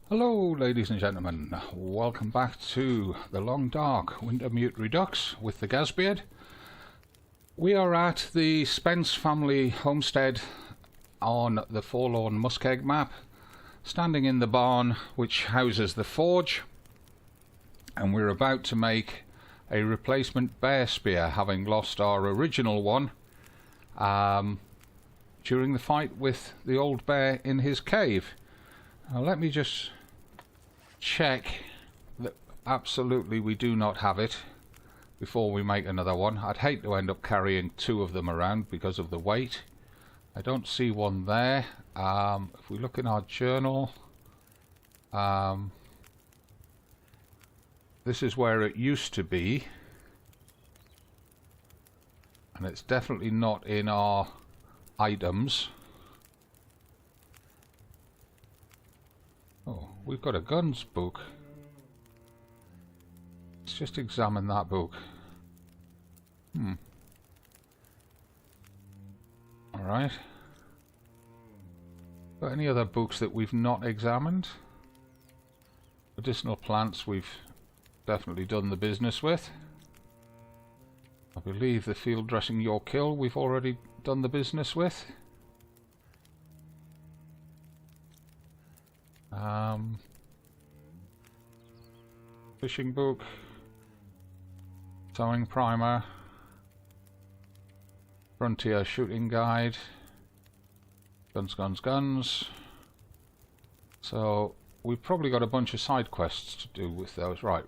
Hello ladies and gentlemen, welcome back to the Long Dark Wintermute Redux with the Gazbeard. We are at the Spence family homestead on the Forlorn Muskeg map, standing in the barn which houses the forge, and we're about to make a replacement bear spear, having lost our original one during the fight with the old bear in his cave. Now let me just check that absolutely we do not have it before we make another one. I'd hate to end up carrying two of them around because of the weight. I don't see one there. If we look in our journal, this is where it used to be, and it's definitely not in our items. Oh, we've got a guns book. Let's just examine that book. Alright. Got any other books that we've not examined? Medicinal plants we've definitely done the business with. I believe the field dressing your kill we've already done the business with. Fishing book, sewing primer, frontier shooting guide, guns. So we've probably got a bunch of side quests to do with those. Right,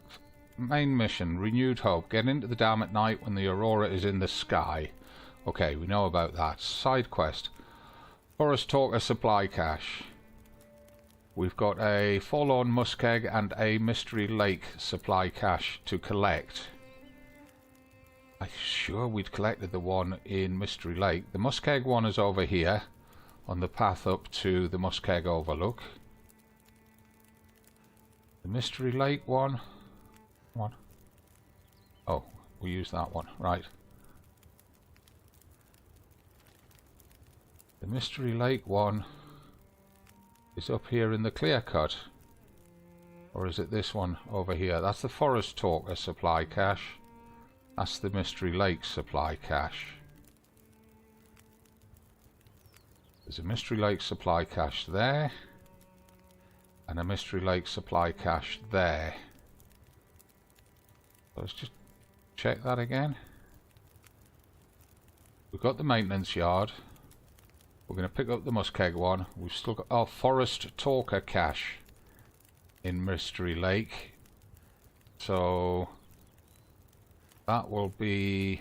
main mission, renewed hope, get into the dam at night when the aurora is in the sky. Okay, we know about that. Side quest, forest talker supply cache. We've got a Forlorn Muskeg and a Mystery Lake supply cache to collect. I'm sure we'd collected the one in Mystery Lake. The Muskeg one is over here on the path up to the Muskeg Overlook. The Mystery Lake one. Oh, we use that one, right. The Mystery Lake one is up here in the clear cut, or is it this one over here? That's the Forest Talker supply cache. That's the Mystery Lake supply cache. There's a Mystery Lake supply cache there and a Mystery Lake supply cache there. Let's just check that again. We've got the maintenance yard. We're going to pick up the Muskeg one. We've still got our Forest Talker cache in Mystery Lake. So that will be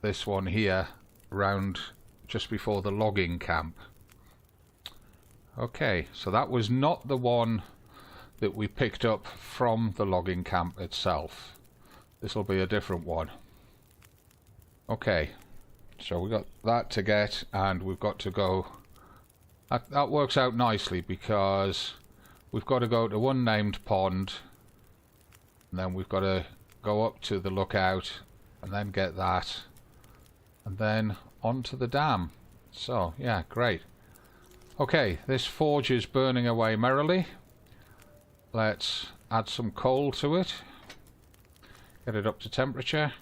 this one here, round just before the logging camp. Okay, so that was not the one that we picked up from the logging camp itself. This will be a different one. Okay, so we got that to get, and we've got to go. That works out nicely because we've got to go to unnamed pond, and then we've got to go up to the lookout and then get that, and then onto the dam. So yeah, great. Okay, this forge is burning away merrily. Let's add some coal to it, get it up to temperature.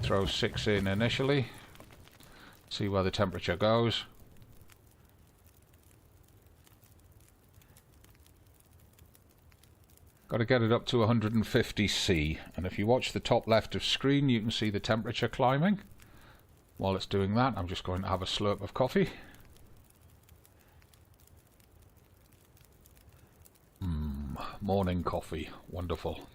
Throw 6 in initially, see where the temperature goes. Got to get it up to 150°C, and if you watch the top left of screen you can see the temperature climbing. While it's doing that, I'm just going to have a slurp of coffee. Morning coffee, wonderful.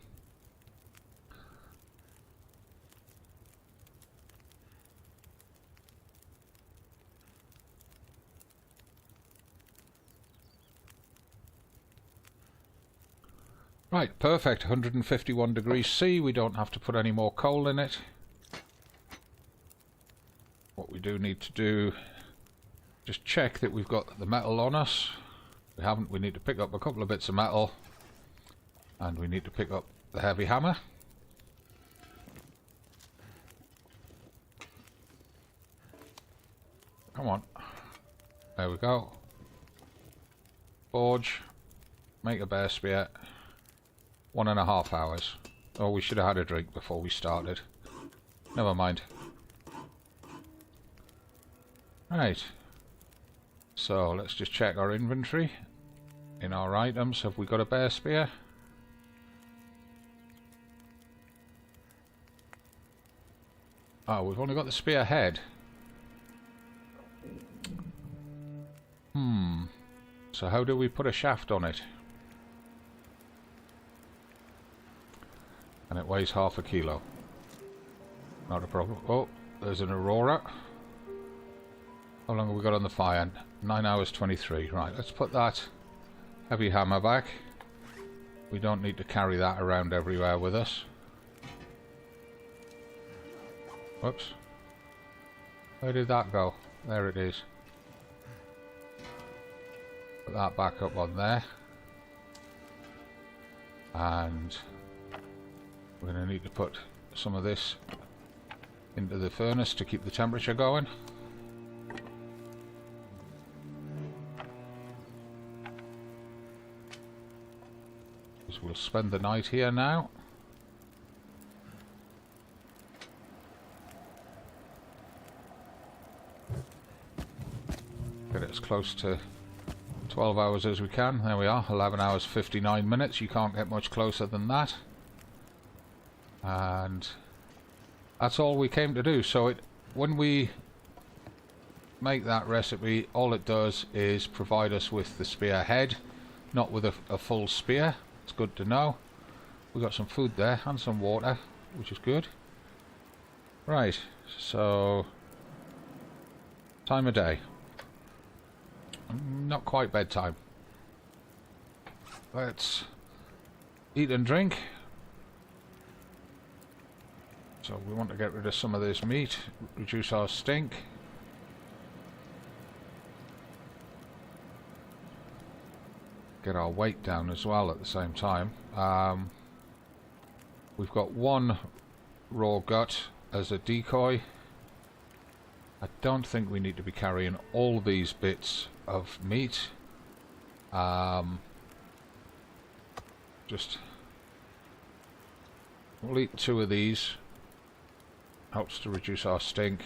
Right, perfect. 151°C. We don't have to put any more coal in it. What we do need to do, just check that we've got the metal on us. If we haven't, we need to pick up a couple of bits of metal, and we need to pick up the heavy hammer. Come on. There we go. Forge. Make a bear spear. 1.5 hours. Oh, we should have had a drink before we started. Never mind. Right. So, let's just check our inventory. In our items, have we got a bear spear? Oh, we've only got the spear head. So how do we put a shaft on it? And it weighs 1/2 kilo. Not a problem. Oh, there's an aurora. How long have we got on the fire? 9 hours 23. Right, let's put that heavy hammer back. We don't need to carry that around everywhere with us. Whoops. Where did that go? There it is. Put that back up on there. And we're going to need to put some of this into the furnace to keep the temperature going. Because we'll spend the night here now. Get it as close to 12 hours as we can. There we are, 11 hours 59 minutes. You can't get much closer than that. And that's all we came to do. So when we make that recipe, all it does is provide us with the spear head, not with a full spear. It's good to know. We got some food there and some water, which is good. Right, so time of day. Not quite bedtime. Let's eat and drink. So we want to get rid of some of this meat, reduce our stink. Get our weight down as well at the same time. We've got one raw gut as a decoy. I don't think we need to be carrying all these bits of meat. Just we'll eat 2 of these. Helps to reduce our stink.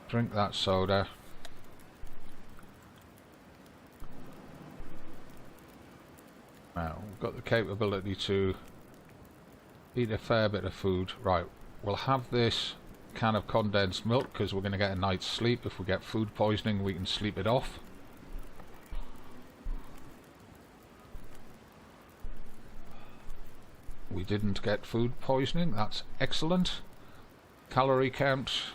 Drink that soda. Now we've got the capability to eat a fair bit of food. Right, we'll have this can of condensed milk because we're going to get a night's sleep. If we get food poisoning, we can sleep it off. We didn't get food poisoning. That's excellent. Calorie count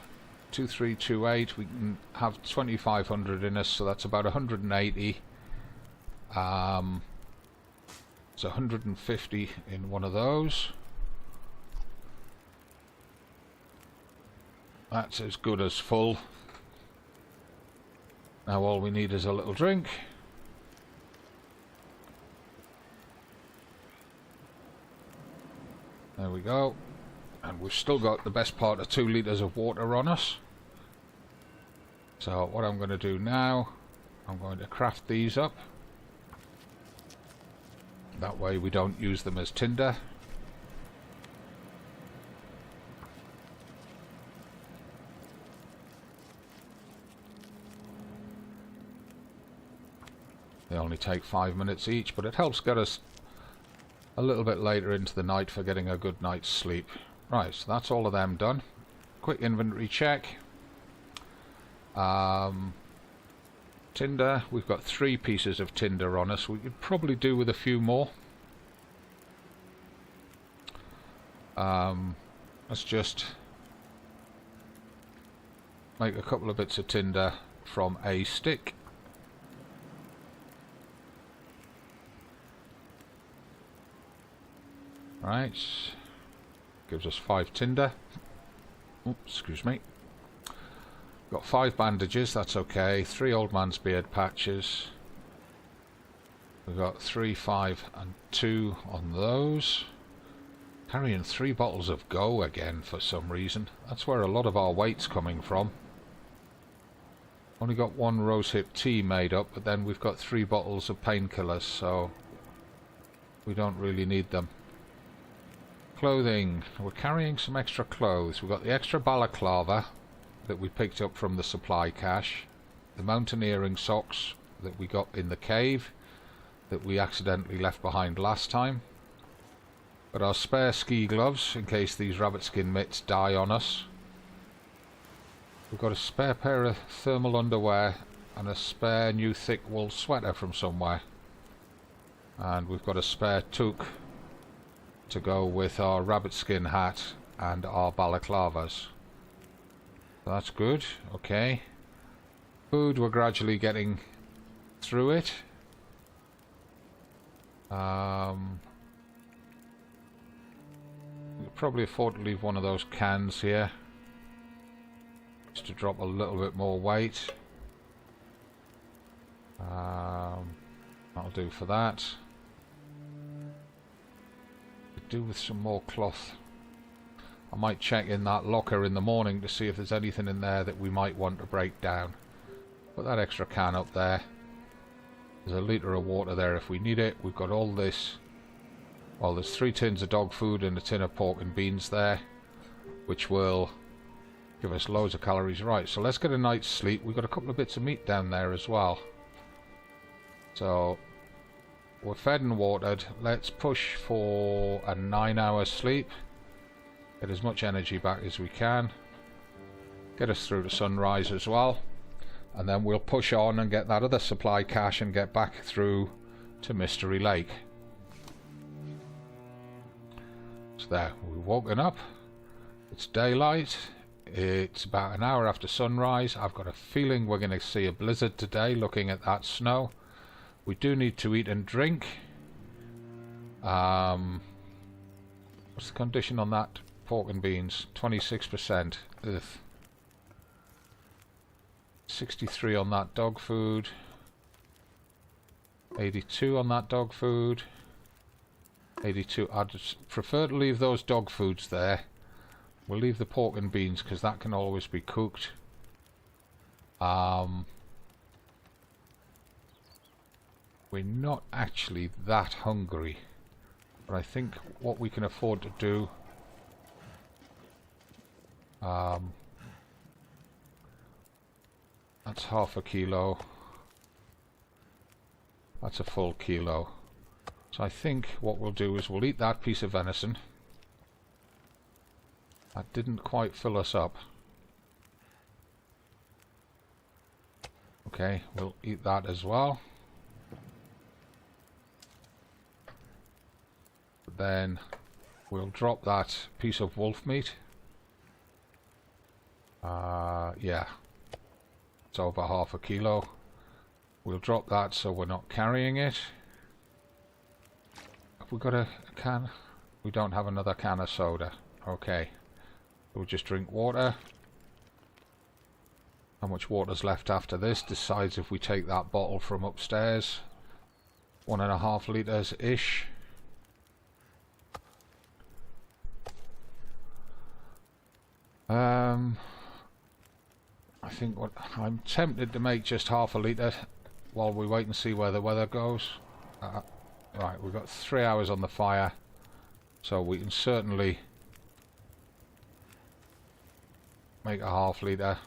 2328. We can have 2500 in us, so that's about 180. It's 150 in one of those. That's as good as full. Now all we need is a little drink. There we go. And we've still got the best part of 2 litres of water on us. So what I'm going to do now, I'm going to craft these up. That way we don't use them as tinder. They only take 5 minutes each, but it helps get us a little bit later into the night for getting a good night's sleep. Right, so that's all of them done. Quick inventory check. Tinder, we've got 3 pieces of tinder on us. We could probably do with a few more. Let's just make a couple of bits of tinder from a stick. Right, gives us 5 tinder. Oops, excuse me. Got 5 bandages, that's okay. 3 old man's beard patches. We've got 3, 5 and 2 on those. Carrying 3 bottles of Go again for some reason. That's where a lot of our weight's coming from. Only got 1 rosehip tea made up, but then we've got 3 bottles of painkillers, so we don't really need them. Clothing. We're carrying some extra clothes. We've got the extra balaclava that we picked up from the supply cache, the mountaineering socks that we got in the cave that we accidentally left behind last time. Got our spare ski gloves in case these rabbit skin mitts die on us. We've got a spare pair of thermal underwear and a spare new thick wool sweater from somewhere. And we've got a spare toque to go with our rabbit skin hat and our balaclavas. That's good. Okay. Food, we're gradually getting through it. We could probably afford to leave one of those cans here just to drop a little bit more weight. That'll do for that. Could do with some more cloth. I might check in that locker in the morning to see if there's anything in there that we might want to break down. Put that extra can up there. There's a litre of water there if we need it. We've got all this. Well, there's 3 tins of dog food and a tin of pork and beans there, which will give us loads of calories. Right, so let's get a night's sleep. We've got a couple of bits of meat down there as well. So we're fed and watered. Let's push for a 9-hour sleep. Get as much energy back as we can. Get us through to sunrise as well. And then we'll push on and get that other supply cache and get back through to Mystery Lake. So there, we've woken up. It's daylight. It's about an hour after sunrise. I've got a feeling we're going to see a blizzard today looking at that snow. We do need to eat and drink. What's the condition on that pork and beans? 26%. Ugh. 63 on that dog food. 82 on that dog food. 82. I'd prefer to leave those dog foods there. We'll leave the pork and beans because that can always be cooked. We're not actually that hungry, but I think what we can afford to do, that's half a kilo. That's a full kilo. So I think what we'll do is we'll eat that piece of venison. That didn't quite fill us up. Okay, we'll eat that as well. Then we'll drop that piece of wolf meat. Yeah, it's over half a kilo. We'll drop that so we're not carrying it. Have we got a can? We don't have another can of soda. Okay, we'll just drink water. How much water's left after this decides if we take that bottle from upstairs. 1.5 litres ish. I think what I'm tempted to make just half a litre while we wait and see where the weather goes. Right, we've got 3 hours on the fire, so we can certainly make a half litre.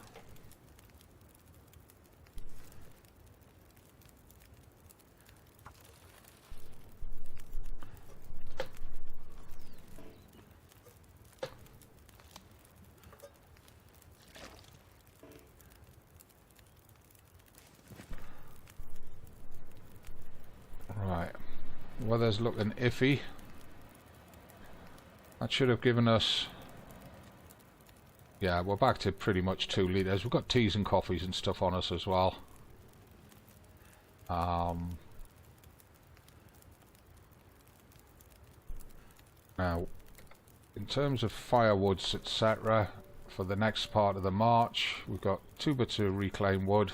Weather's looking iffy. That should have given us... Yeah, we're back to pretty much 2 litres. We've got teas and coffees and stuff on us as well. Now, in terms of firewoods, etc., for the next part of the march, we've got 2 bits of reclaimed wood,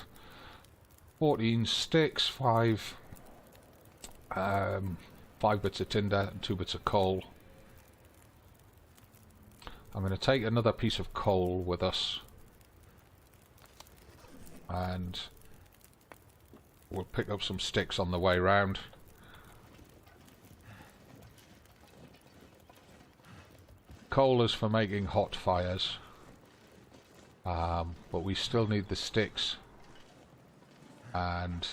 14 sticks, 5 bits of tinder and 2 bits of coal. I'm going to take another piece of coal with us, and we'll pick up some sticks on the way round. Coal is for making hot fires, but we still need the sticks and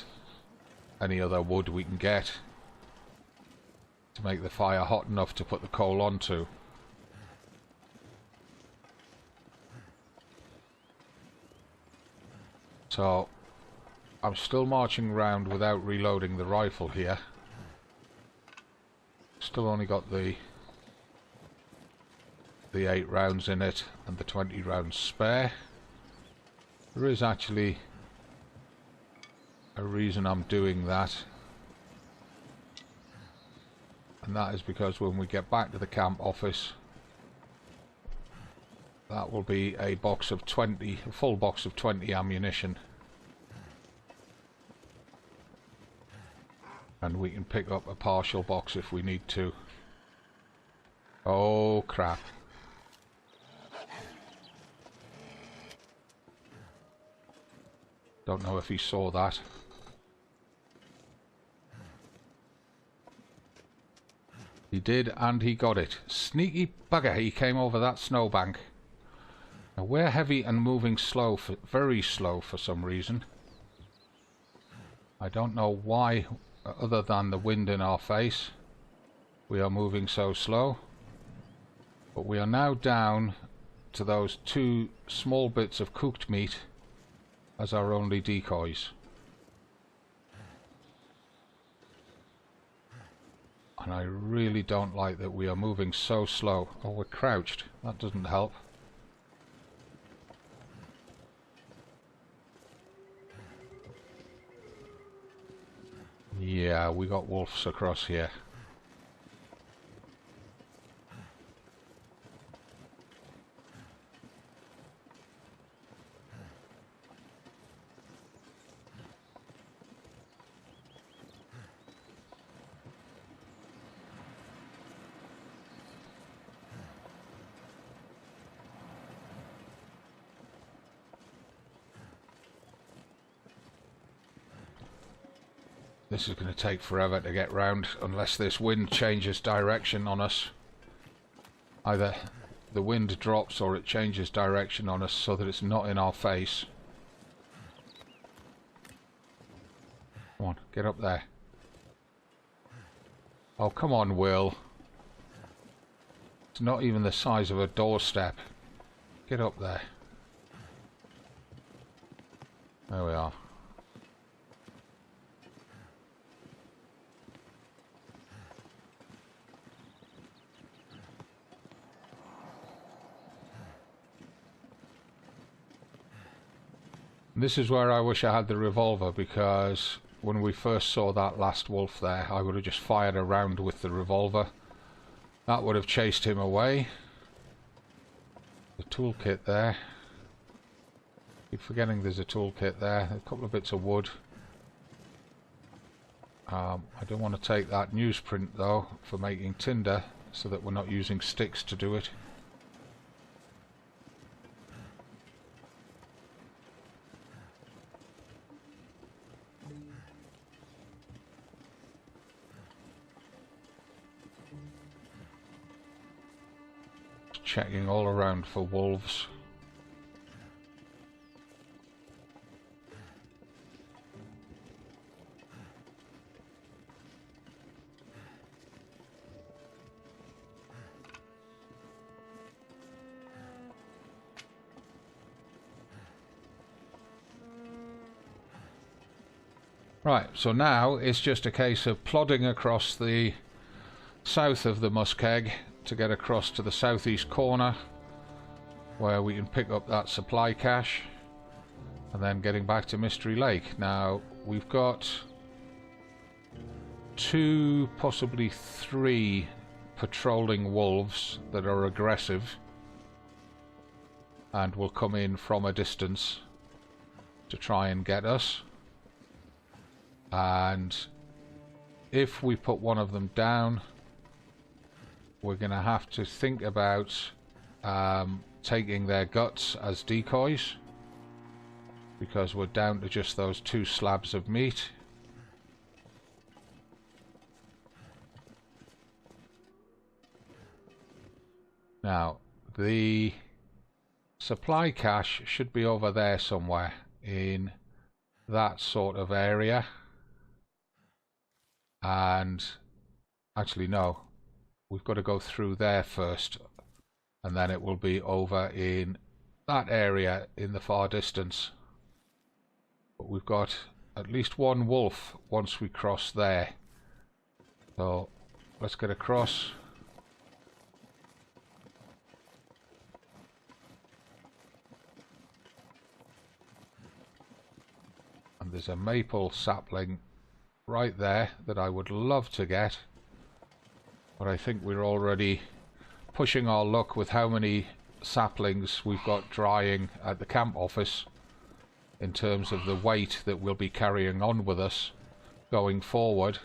any other wood we can get to make the fire hot enough to put the coal onto. So I'm still marching around without reloading the rifle here. Still only got the 8 rounds in it and the 20 rounds spare. There is actually a reason I'm doing that, and that is because when we get back to the camp office, that will be a box of 20, a full box of 20 ammunition, and we can pick up a partial box if we need to. Oh crap. Don't know if he saw that. He did, and he got it. Sneaky bugger, he came over that snowbank. Now we're heavy and moving slow, very slow for some reason. I don't know why, other than the wind in our face, we are moving so slow. But we are now down to those 2 small bits of cooked meat as our only decoys. And I really don't like that we are moving so slow. Oh, we're crouched. That doesn't help. Yeah, we got wolves across here. This is going to take forever to get round unless this wind changes direction on us. Either the wind drops or it changes direction on us so that it's not in our face. Come on, get up there. Oh, come on, Will. It's not even the size of a doorstep. Get up there. There we are. This is where I wish I had the revolver, because when we first saw that last wolf there, I would have just fired a round with the revolver. That would have chased him away. The toolkit there. Keep forgetting there's a toolkit there. A couple of bits of wood. I don't want to take that newsprint though for making tinder, so that we're not using sticks to do it. Checking all around for wolves. Right, so now it's just a case of plodding across the south of the Muskeg to get across to the southeast corner where we can pick up that supply cache, and then getting back to Mystery Lake. Now we've got 2, possibly 3 patrolling wolves that are aggressive and will come in from a distance to try and get us, and if we put one of them down, we're going to have to think about taking their guts as decoys, because we're down to just those 2 slabs of meat. Now, the supply cache should be over there somewhere in that sort of area. And actually no, we've got to go through there first, and then it will be over in that area in the far distance. But we've got at least 1 wolf once we cross there, so let's get across. And there's a maple sapling right there that I would love to get, but I think we're already pushing our luck with how many saplings we've got drying at the camp office in terms of the weight that we'll be carrying on with us going forward.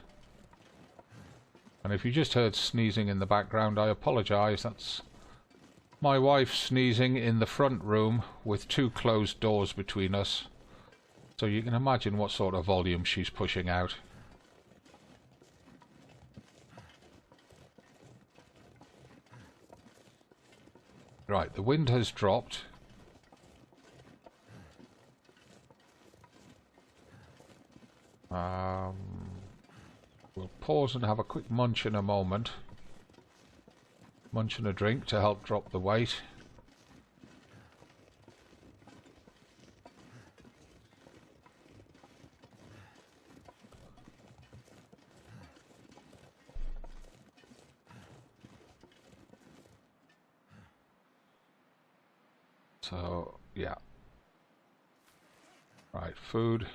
And if you just heard sneezing in the background, I apologise. That's my wife sneezing in the front room with 2 closed doors between us. So you can imagine what sort of volume she's pushing out. Right, the wind has dropped. We'll pause and have a quick munch in a moment. Munch and a drink to help drop the weight. So, yeah. Right, food.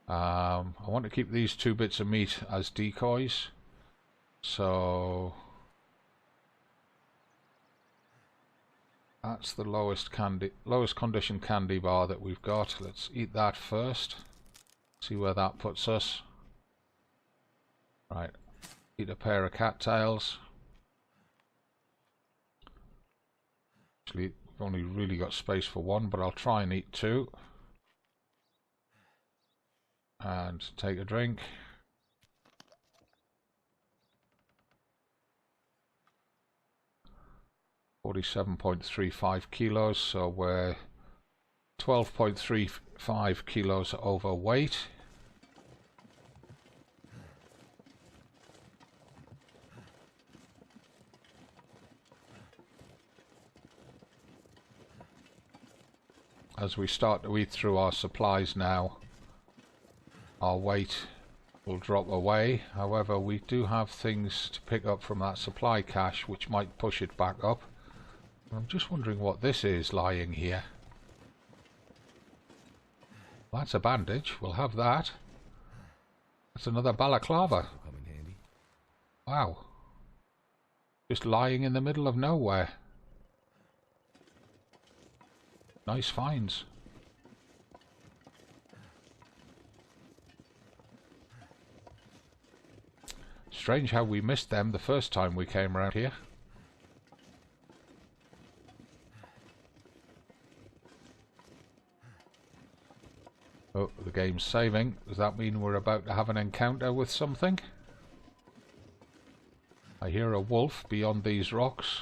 I want to keep these 2 bits of meat as decoys. So that's the lowest condition candy bar that we've got. Let's eat that first. See where that puts us. Right, eat a pair of cattails. Actually, we've only really got space for 1, but I'll try and eat 2. And take a drink. $47.35 kilos, so we're 12.35 kilos overweight. As we start to eat through our supplies now, our weight will drop away. However, we do have things to pick up from that supply cache which might push it back up. I'm just wondering what this is lying here. Well, that's a bandage. We'll have that. That's another balaclava. Wow. Just lying in the middle of nowhere. Nice finds. Strange how we missed them the first time we came around here. Oh, the game's saving. Does that mean we're about to have an encounter with something? I hear a wolf beyond these rocks.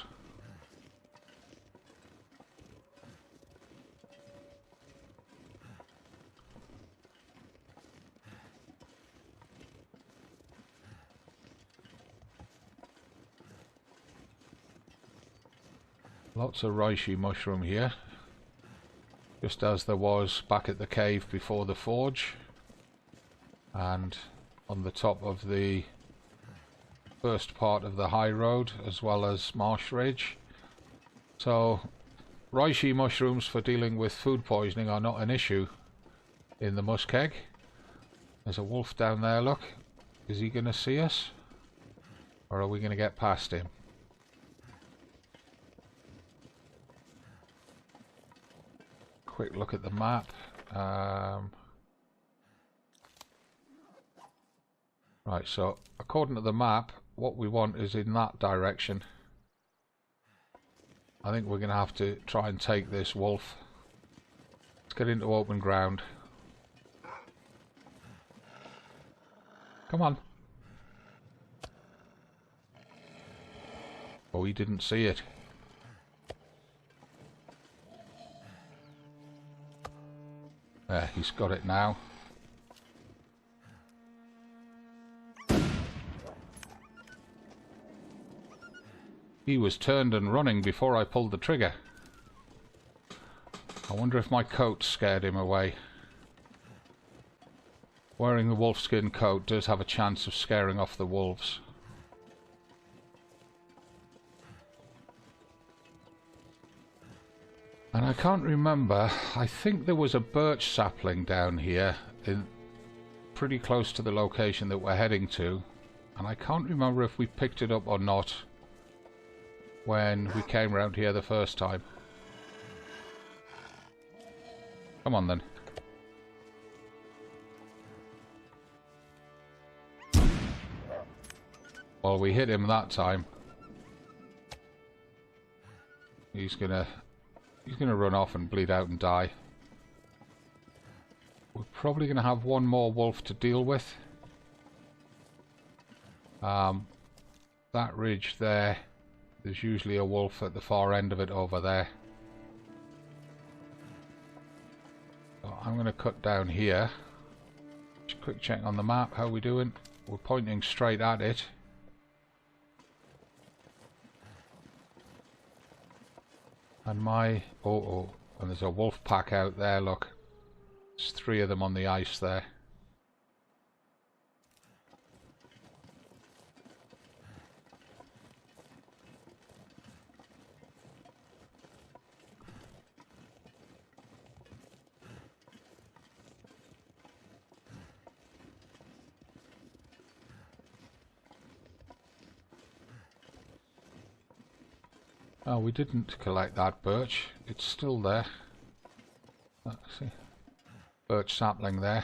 Lots of reishi mushroom here, just as there was back at the cave before the forge, and on the top of the first part of the high road, as well as Marsh Ridge. So reishi mushrooms for dealing with food poisoning are not an issue in the Muskeg. There's a wolf down there, look. Is he going to see us? Or are we going to get past him? Quick look at the map. Right, so according to the map, what we want is in that direction. I think we're going to have to try and take this wolf. Let's get into open ground. Come on. Oh, he didn't see it. There, he's got it now. He was turned and running before I pulled the trigger. I wonder if my coat scared him away. Wearing the wolfskin coat does have a chance of scaring off the wolves. And I can't remember, I think there was a birch sapling down here, pretty close to the location that we're heading to. And I can't remember if we picked it up or not when we came around here the first time. Come on then. Well, we hit him that time. He's gonna run off and bleed out and die. We're probably gonna have one more wolf to deal with. That ridge there, there's usually a wolf at the far end of it over there. So I'm going to cut down here. Just a quick check on the map. How are we doing? We're pointing straight at it. And my... and there's a wolf pack out there, look. There's 3 of them on the ice there. Oh, we didn't collect that birch. It's still there. Let's see. Birch sapling there.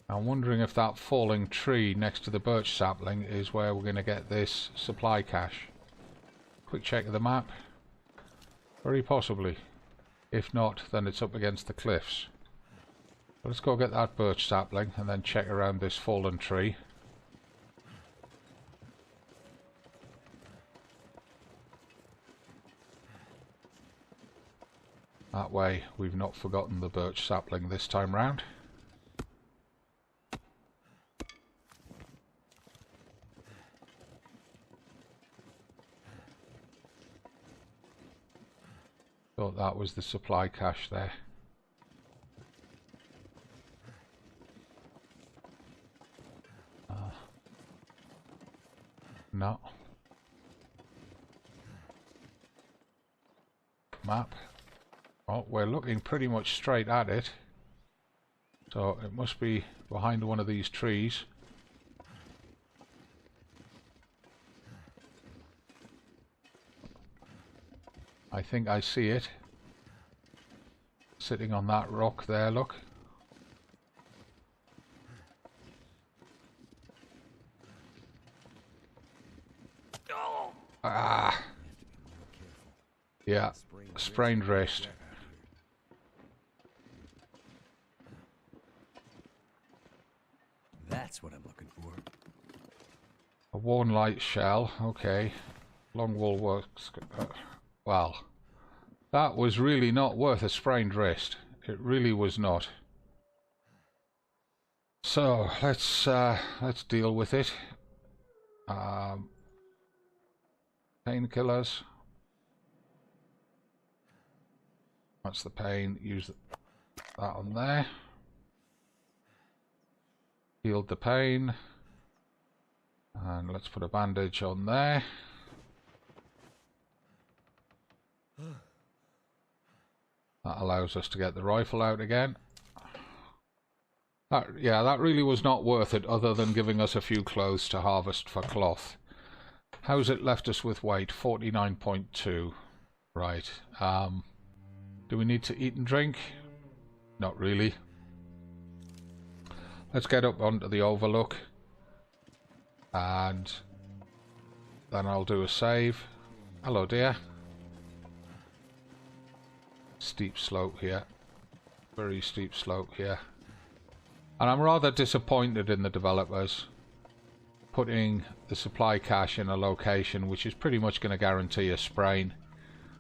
I'm wondering if that falling tree next to the birch sapling is where we're going to get this supply cache. Quick check of the map. Very possibly. If not, then it's up against the cliffs. Let's go get that birch sapling and then check around this fallen tree. That way we've not forgotten the birch sapling this time round. Thought that was the supply cache there. No. Map. Well, we're looking pretty much straight at it. So it must be behind one of these trees. I think I see it. Sitting on that rock there, look. Ah. Yeah, sprained wrist. That's what I'm looking for. A worn light shell, okay. Long wool works. Well, that was really not worth a sprained wrist. It really was not. So let's deal with it. Painkillers. That's the pain. Use that on there. Healed the pain. And let's put a bandage on there. That allows us to get the rifle out again. Yeah, that really was not worth it, other than giving us a few clothes to harvest for cloth. How's it left us with weight? 49.2. Right. Do we need to eat and drink? Not really. Let's get up onto the overlook. and then I'll do a save. Hello dear. Steep slope here. Very steep slope here. And I'm rather disappointed in the developers putting the supply cache in a location which is pretty much going to guarantee a sprain,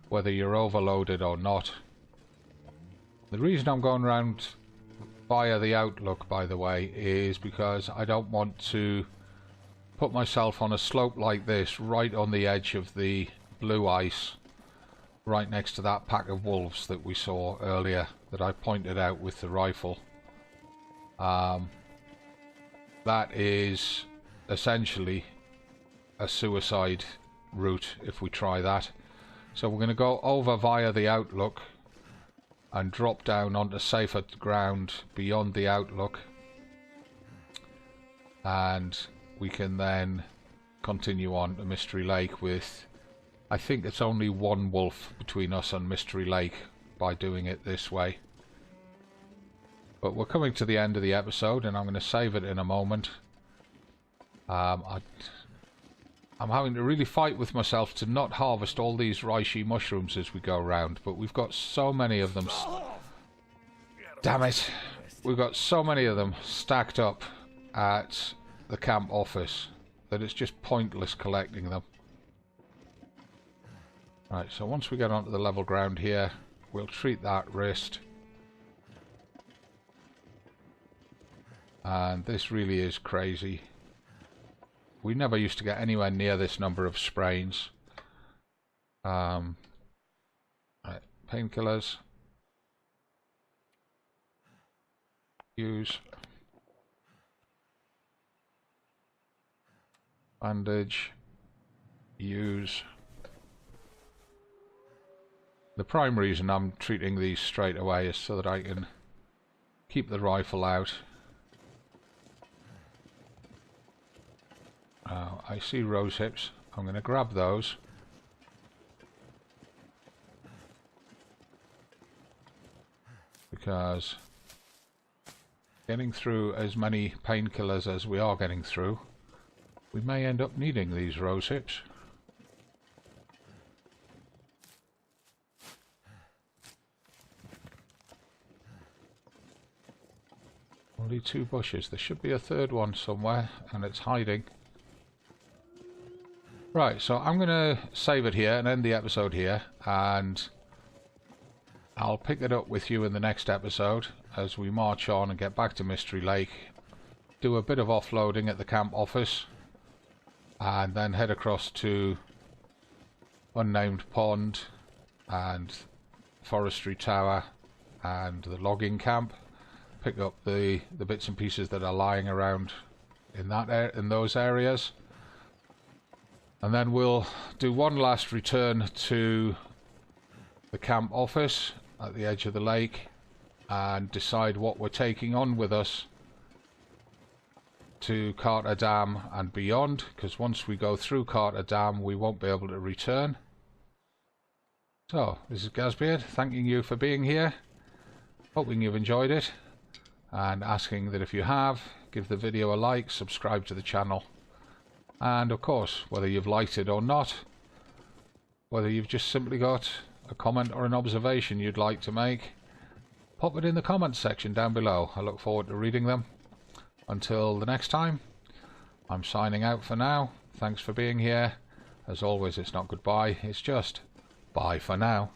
whether you're overloaded or not. The reason I'm going around via the Outlook, by the way, is because I don't want to put myself on a slope like this, right on the edge of the blue ice, right next to that pack of wolves that we saw earlier, that I pointed out with the rifle. That is essentially a suicide route if we try that. So we're going to go over via the Outlook and drop down onto safer ground beyond the Outlook, and we can then continue on to Mystery Lake with, I think it's only one wolf between us and Mystery Lake by doing it this way. But we're coming to the end of the episode and I'm going to save it in a moment. I'm having to really fight with myself to not harvest all these reishi mushrooms as we go around, but we've got so many of them. Damn it! We've got so many of them stacked up at the camp office that it's just pointless collecting them. Right, so once we get onto the level ground here, we'll treat that wrist. And this really is crazy. We never used to get anywhere near this number of sprains. Right, painkillers. Use. Bandage. Use. The prime reason I'm treating these straight away is so that I can keep the rifle out. I see rose hips. I'm going to grab those. Because getting through as many painkillers as we are getting through, we may end up needing these rose hips. Only 2 bushes. There should be a third one somewhere, and it's hiding. Right, so I'm going to save it here and end the episode here, and I'll pick it up with you in the next episode as we march on and get back to Mystery Lake, do a bit of offloading at the camp office, and then head across to Unnamed Pond and Forestry Tower and the logging camp, pick up the bits and pieces that are lying around in those areas. And then we'll do one last return to the camp office at the edge of the lake and decide what we're taking on with us to Carter Dam and beyond, because once we go through Carter Dam we won't be able to return. So, this is Gazbeard, thanking you for being here, hoping you've enjoyed it, and asking that if you have, give the video a like, subscribe to the channel. And of course, whether you've liked it or not, whether you've just simply got a comment or an observation you'd like to make, pop it in the comments section down below. I look forward to reading them. Until the next time, I'm signing out for now. Thanks for being here. As always, it's not goodbye, it's just bye for now.